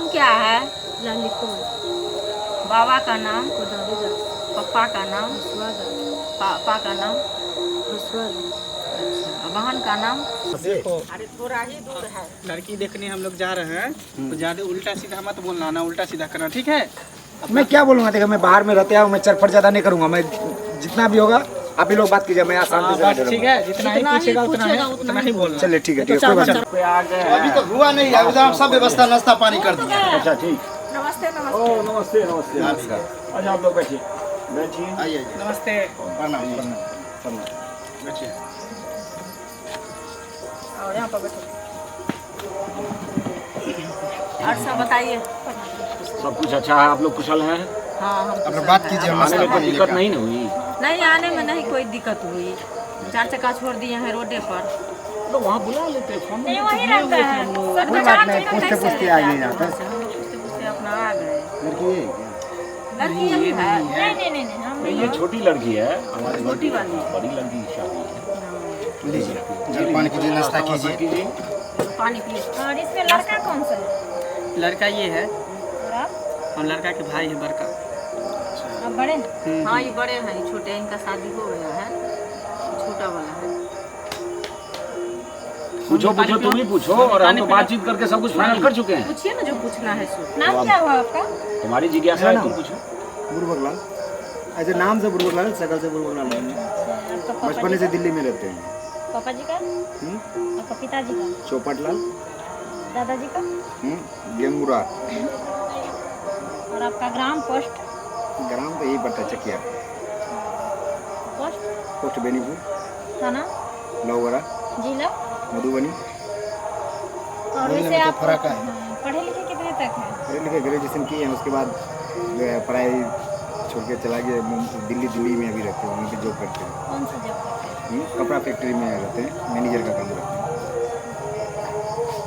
नाम क्या है? ललितपुर। बाबा का नाम? कोदारीदास। पप्पा का नाम? हसवादास। पापा का नाम? हसवादास। अच्छा, बहन का नाम? देखो अरे थोड़ा ही दूर है। लड़की देखने हम लोग जा रहे हैं तो ज्यादा उल्टा सीधा मत बोलना ना, उल्टा सीधा करना, ठीक है? मैं क्या बोलूँगा, देखो मैं बाहर में रहते हैं, मैं चरफट ज्यादा नहीं करूँगा, मैं जितना भी होगा आप ही लोग बात कीजिए, मैं आसान से बस ठीक है, जितना ही पूछेगा उतना ही बोलना। चलिए ठीक है, कोई बात नहीं। अभी तो हुआ नहीं है, अभी तो हम सब व्यवस्था नाश्ता पानी कर दिया। अच्छा ठीक। नमस्ते ओ नमस्ते। नमस्ते नमस्ते नमस्कार। अच्छा आप लोग बैठिए बैठिए। आइए नमस्ते। प्रणाम बैठिए। और यहाँ पर बैठो। और सब बताइए। सब कुछ अच्छा है, आप लोग कुशल हैं? हाँ हम अब कुशल बात हैं। कीजिए, हम आने नाश्ता में कोई पानी दिक्कत लेकर। नहीं ना हुई? नहीं, आने में नहीं कोई दिक्कत हुई। 4 चक्का छोड़ दिए हैं रोडे पर। तो वहाँ बुला लेते फोन में। वही रहता है। कोई बात नहीं, पूछते पूछते आ गए यहाँ तक। पूछते पूछते अपना आ गए। लड़की है क्या? लड़की यही है। नहीं ये छोटी लड़की है हमारी, छोटी वाली। बड़ी लड़की की शादी है। लीजिए जलपान कीजिए, नाश्ता कीजिए। पानी पिए। और इसमें लड़का कौन सा है? लड़का ये है और आप? और लड़का के भाई है बड़का। आप बड़े हैं? हाँ ये बड़े हैं, ये छोटे हैं, इनका शादी हो गया है, छोटा वाला है। पूछो पूछो, तुम ही पूछो, और हम तो बातचीत करके सब कुछ फाइनल कर चुके हैं। पूछिए ना जो पूछना है सो। नाम क्या हुआ आपका? तुम्हारी जिज्ञासा है, तुम पूछो। बुरबकलाल, ऐसे नाम से बुरबकलाल, शकल से बुरबकलाल नहीं है। आपका पापा बचपन जी से का? दिल्ली में रहते हैं। पापा जी का? आपका पिताजी का? चौपटलाल, दादाजी का? गेंगुरा। और आपका ग्राम पोस्ट? ग्राम तो यही पड़ता है, चकिया। पोस्ट? पोस्ट बेनीपुर, थाना? लौगरा, जिला? मधुबनी। और बोलने वैसे में तो आप फर्क है। पढ़े लिखे कितने तक हैं? पढ़े लिखे ग्रेजुएशन किए हैं, उसके बाद जो है पढ़ाई छोड़ के चला गया दिल्ली में अभी रहते हैं, वहीं पे जॉब करते हैं। कौन सा जॉब करते हैं? कपड़ा फैक्ट्री में रहते हैं, मैनेजर का काम करते हैं।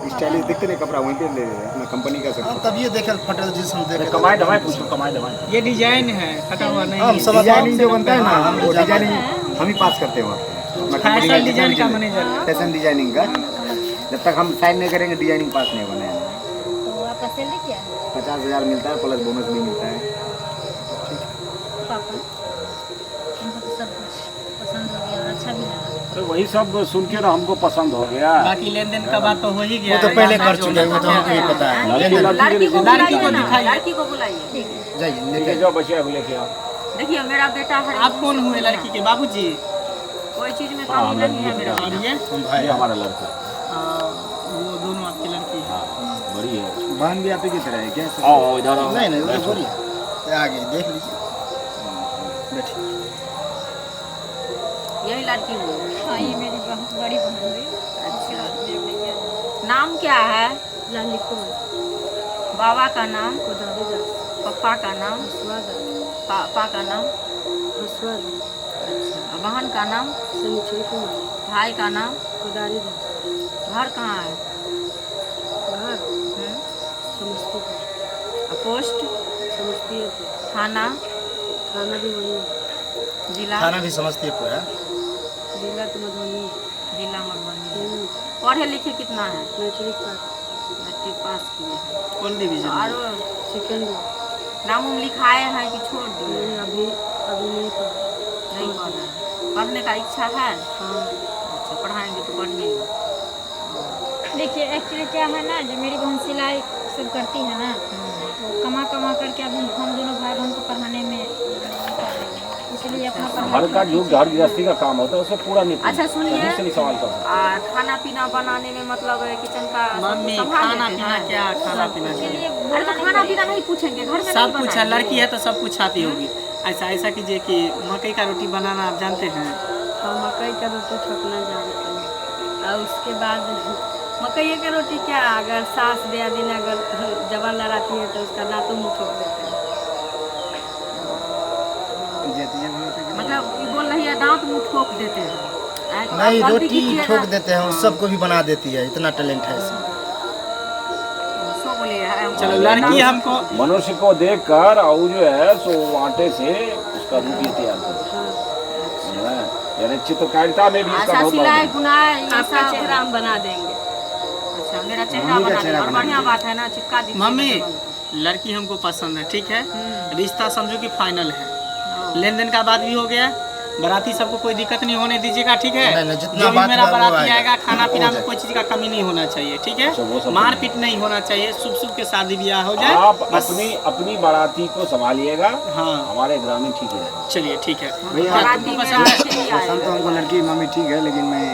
स्टाइलिश दिखते नहीं कपड़ा, वहीं पे अपना कंपनी का हम सब तब ये देखे फटे जिस हम देखे कमाए दवाई पूछो, कमाए दवाई। ये डिजाइन है, फटा हुआ नहीं हम है। सब डिजाइनिंग जो बनता है ना, हम वो डिजाइनिंग हम ही पास करते हैं वहाँ पे। फैशन डिजाइन का मैनेजर। फैशन डिजाइनिंग का, जब तक हम साइन नहीं करेंगे डिजाइनिंग पास नहीं बने। तो आपका सैलरी क्या है? 50,000 मिलता है, प्लस बोनस भी मिलता है। पापा हमको तो सब कुछ पसंद हो गया और अच्छा भी लगा। अरे वही सब सुन के ना हमको पसंद हो गया। बाकी लेन देन का बात तो हो ही गया वो तो है। पहले कर चुके हैं, वो तो हमको ही पता है। लड़की लड़की को लड़की को बुलाइए ना, दिखाइए। लड़की को बुलाइए। ठीक है। जाइए ठीक है, लेके जो बचिया को लेके आओ। देखिए मेरा बेटा है। आप कौन हुए लड़की के बाबूजी? कोई चीज में कमी नहीं है मेरा और बेटा। ये ये हमारा लड़का वो दोनों आपकी लड़की है। बड़ी है। बहन भी आप ही की तरह है क्या? आओ इधर आओ। नहीं वो तो बोलिए, आगे देख लीजिए, बैठिए। यही लड़की हुई। हाँ ये मेरी बड़ी बहन हुई। अच्छा, नाम क्या है? ललितपुर। बाबा का नाम? कोदारीदास। पप्पा का नाम? हसवादास। पापा का नाम? हसवादास। अच्छा, बहन का नाम? सनीचर कुमार। भाई का नाम? कोदारीदास। घर कहाँ है? बाहर समस्तीपुर। पोस्ट? समस्तीपुर। थाना? थाना भी वही है। जिला? थाना भी समस्तीपुर है। जिला तो मधुबनी। जिला मधुबनी। पढ़े लिखे कितना है? Matric pass. मैट्रिक पास किए हैं। कौन डिवीजन? और सेकेंड नाम उम लिखाए हैं कि छोड़ दिए? नहीं, अभी नहीं पढ़ा। नहीं पढ़ रहे हैं। पढ़ने का इच्छा है? हाँ। अच्छा, पढ़ाएंगे तो पढ़िएगा। देखिए एक्चुअली क्या है ना, जो मेरी बहन सिलाई सब करती है ना, तो कमा कमा करके अभी हम दोनों भाई बहन को पढ़ाने में इसलिए अपना घर पढ़ाई का जो घर गृहस्थी का काम होता है उसको पूरा नहीं। अच्छा सुनिए, से नहीं सवाल कर सकते। और खाना पीना बनाने में मतलब किचन का सब मम्मी संभाल खाना लेते पीना हैं? क्या, खाना पीना क्या? इसलिए अरे बोलना तो खाना पीना नहीं पूछेंगे, घर में सब नहीं कुछ है, बनाएंगे। लड़की है तो सब कुछ आती होगी। ऐसा कीजिए कि मकई का रोटी बनाना आप जानते हैं? और मकई का रोटी ठोकना जानते हैं। और उसके बाद मकई की रोटी क्या, अगर सास दे दिन अगर जवान लड़ाती है तो उसका दांतों मुँह ठोक देते हैं। मतलब ये बोल रही है दांत मुंह ठोक देते हैं। नहीं, आप गलती रोटी कीजिएगा। ठोक देते हैं, सबको भी बना देती है, इतना टैलेंट है इसमें। सो बोलिए चलो लड़की हमको मनुष्य को देखकर और जो है सो आटे से उसका रूपी तैयार करता है। यानी चित्रकारिता में भी इसका अच्छा, बहुत बड़ा सिलाई है। बुनाई ये आपका सब। चेहरा हम बना देंगे। अच्छा, मेरा चेहरा बना दिया और बढ़िया बात है ना, चिपका दी। मम्मी लड़की हमको पसंद है, ठीक है, रिश्ता समझो कि फाइनल है, लेन देन का बात भी हो गया, बाराती सबको कोई दिक्कत नहीं होने दीजिएगा, ठीक है। नहीं, जितना जो भी बात मेरा हुआ वो बाराती आएगा। आएगा, खाना पीना हो में जाए। कोई चीज़ का कमी नहीं होना चाहिए, ठीक है, मारपीट नहीं होना चाहिए, शुभ शुभ के शादी ब्याह हो जाए। आप बस अपनी बाराती को संभालिएगा, हाँ हमारे ग्रामीण ठीक ही रहेगा। चलिए ठीक है। बाराती में अच्छे ही आए। पसंद तो हमको लड़की मम्मी ठीक है, लेकिन मैं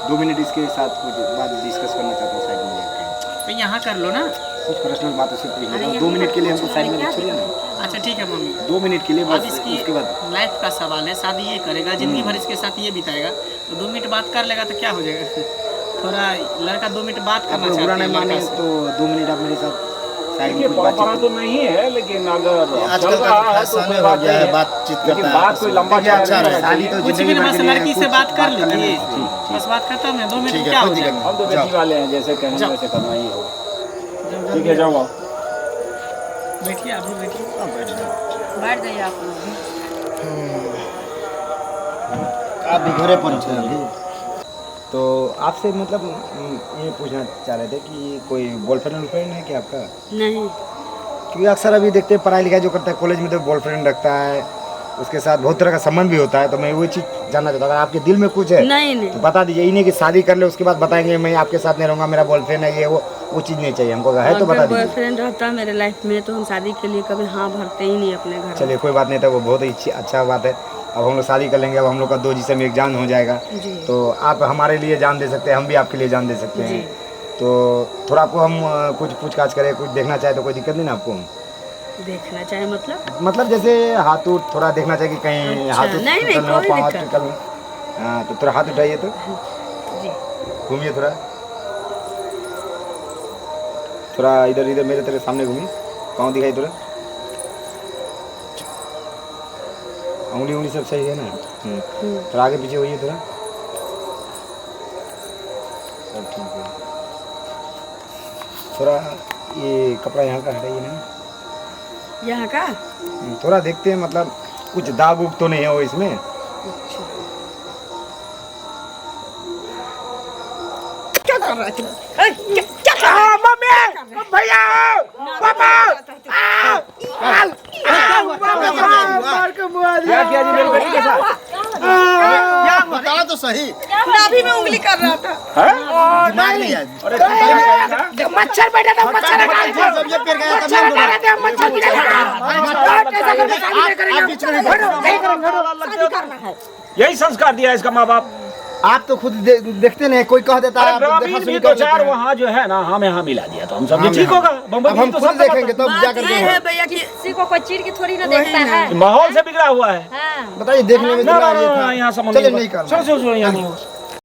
2 मिनट इसके साथ कुछ बात डिस्कस करना चाहता हूँ साइड में जाकर। तो यहाँ कर लो ना। कुछ पर्सनल बात उससे पूछ लेता हूँ। 2 मिनट के लिए हमको साइड में छोड़िए ना। अच्छा ठीक है मम्मी, 2 मिनट के लिए अब बस, इसकी उसके बाद लाइफ का सवाल है, शादी ये करेगा, जिंदगी भर इसके साथ ये बिताएगा, तो 2 मिनट बात कर लेगा तो क्या हो जाएगा। थोड़ा लड़का 2 मिनट बात आप करना लोग बुरा चाहते नहीं हैं माने लड़का से। तो 2 मिनट आप मेरे साथ साइड में देखिए कुछ परंपरा बातचीत तो नहीं है, लेकिन अगर आजकल चल का रहा है तो फैशन कोई हो बात गया नहीं है, है, बातचीत लेकिन करता है। बात कोई लंबा देखिए, अच्छा चौड़ा है, नहीं शादी रहना तो चाहिए। कुछ जिंदगी भी भर बस के लिए लड़की से कुछ बात कर करना लीजिए, है। ठीक, बस बात खत्म है, 2 मिनट ठीक में है, क्या हो कोई दिक्कत जाएगा। हम तो जाओ। बेटी वाले हैं, जैसे कहेंगे जाओ। वैसे करना ही होगा। ठीक है जाओ आप। बैठिए, आप भी बैठिए। बैठ जाइए आप लोग भी। आप भी घरे पर थे अभी। तो आपसे मतलब ये पूछना चाह रहे थे कि कोई बॉयफ्रेंड है क्या आपका? नहीं, क्योंकि अक्सर अभी देखते हैं पढ़ाई लिखाई जो करता है कॉलेज में तो बॉयफ्रेंड रखता है, उसके साथ बहुत तरह का संबंध भी होता है, तो मैं वही चीज़ जानना चाहता हूँ। अगर आपके दिल में कुछ है नहीं, तो नहीं। बता दीजिए, इन्हें कि शादी कर ले उसके बाद बताएंगे मैं आपके साथ नहीं रहूँगा, मेरा बॉयफ्रेंड है, ये वो चीज़ नहीं चाहिए हमको। है तो बता अगर दीजिए। बॉयफ्रेंड रहता मेरे लाइफ में तो हम शादी के लिए कभी हाँ भरते ही नहीं अपने घर में। चलिए कोई बात नहीं था, वो बहुत ही अच्छा बात है। अब हम लोग शादी कर लेंगे, अब हम लोग का 2 जिस्म एक जान हो जाएगा, जी। तो आप हमारे लिए जान दे सकते हैं, हम भी आपके लिए जान दे सकते हैं। तो थोड़ा आपको हम कुछ पूछताछ करें, कुछ देखना चाहे तो कोई दिक्कत नहीं ना आपको? देखना चाहे मतलब जैसे हाथ उठ थोड़ा देखना चाहिए कि कहीं अच्छा, हाथ उठ नहीं, टूटल ना हो, कोई पाँव हाथ दिक्कत टूटल हो। हाँ तो थोड़ा हाथ उठाइए, तो जी। घूमिए थोड़ा इधर मेरे तेरे सामने घूमिए, पाँव दिखाई थोड़ा, उंगली सब सही है ना? थोड़ा आगे पीछे होइए, थोड़ा सब ठीक है। थोड़ा ये कपड़ा यहाँ का हटाइए ना, यहाँ का थोड़ा देखते हैं, मतलब कुछ दाग उग तो नहीं है वो इसमें? क्या कर रहा है? भैया पापा क्या किया जी मेरी बेटी के साथ? बताओ तो सही। नाभि में उंगली कर रहा था। दिमाग नहीं है। मच्छर बैठा था, मच्छर जब ये पेड़ गया तब मच्छर यही संस्कार दिया इसका माँ बाप। आप तो खुद देखते नहीं, कोई कह देता है, आप देखा ग्रामीण सुनी भी कर तो लेते चार हैं। वहाँ जो है ना, हमें यहाँ मिला दिया तो हम समझे हाँ, ठीक हाँ। होगा। बम्बई अब हम तो खुद सब देखेंगे तब बात जाकर ये है भैया कि किसी को कोई चीर की थोड़ी ना देखता है। माहौल से बिगड़ा हुआ है। हाँ। बताइए देखने में ना कितना ना ये ना था। यहाँ समझ चलिए नहीं करना। चलो यहाँ